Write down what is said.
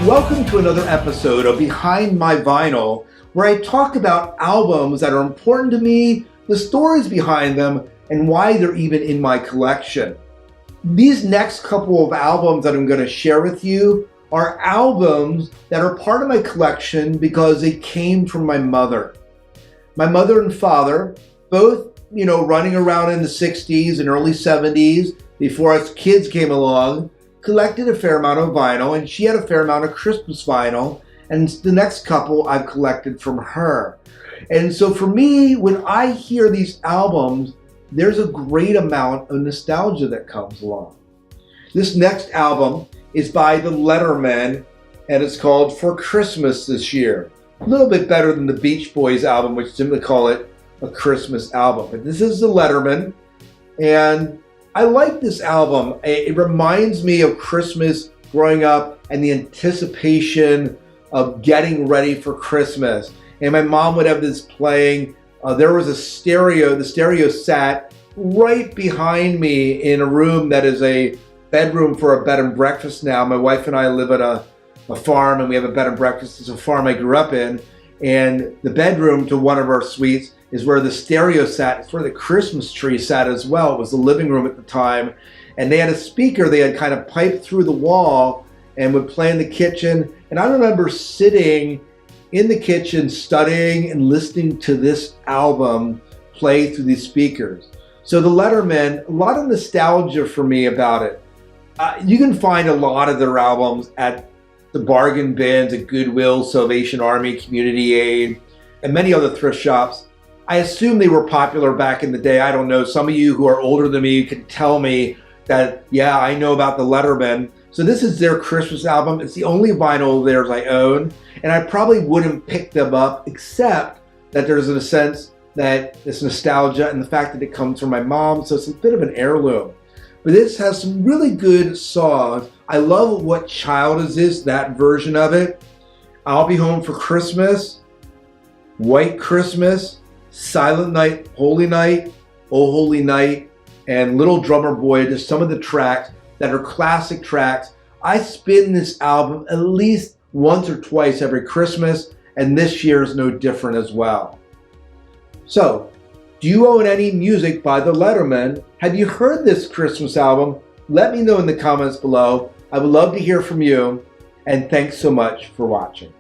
Welcome to another episode of Behind My Vinyl, where I talk about albums that are important to me, the stories behind them, and why they're even in my collection. These next couple of albums that I'm going to share with you are albums that are part of my collection because they came from my mother. My mother and father, both, running around in the 60s and early 70s, before us kids came along, collected a fair amount of vinyl, and she had a fair amount of Christmas vinyl, and the next couple I've collected from her. And so for me, when I hear these albums, there's a great amount of nostalgia that comes along. This next album is by the Lettermen, and it's called For Christmas This Year. A little bit better than the Beach Boys album, which simply call it a Christmas album. But this is the Lettermen, and I like this album. It reminds me of Christmas growing up and the anticipation of getting ready for Christmas. And my mom would have this playing. There was a stereo. The stereo sat right behind me in a room that is a bedroom for a bed and breakfast now. My wife and I live at a farm, and we have a bed and breakfast. It's a farm I grew up in. And the bedroom to one of our suites is where the stereo sat. It's where the Christmas tree sat as well. It was the living room at the time. And they had a speaker they had kind of piped through the wall and would play in the kitchen. And I remember sitting in the kitchen studying and listening to this album play through these speakers. So the Lettermen, a lot of nostalgia for me about it. You can find a lot of their albums at the bargain bins at Goodwill, Salvation Army, Community Aid, and many other thrift shops. I assume they were popular back in the day. I don't know. Some of you who are older than me can tell me that, yeah, I know about the Lettermen. So this is their Christmas album. It's the only vinyl of theirs I own. And I probably wouldn't pick them up, except that there's a sense that it's nostalgia and the fact that it comes from my mom. So it's a bit of an heirloom. But this has some really good songs. I love What Child Is This, that version of it. I'll Be Home for Christmas, White Christmas, Silent Night, Holy Night, Oh Holy Night, and Little Drummer Boy. Just some of the tracks that are classic tracks. I spin this album at least once or twice every Christmas, and this year is no different as well. So, do you own any music by the Lettermen? Have you heard this Christmas album? Let me know in the comments below. I would love to hear from you, and thanks so much for watching.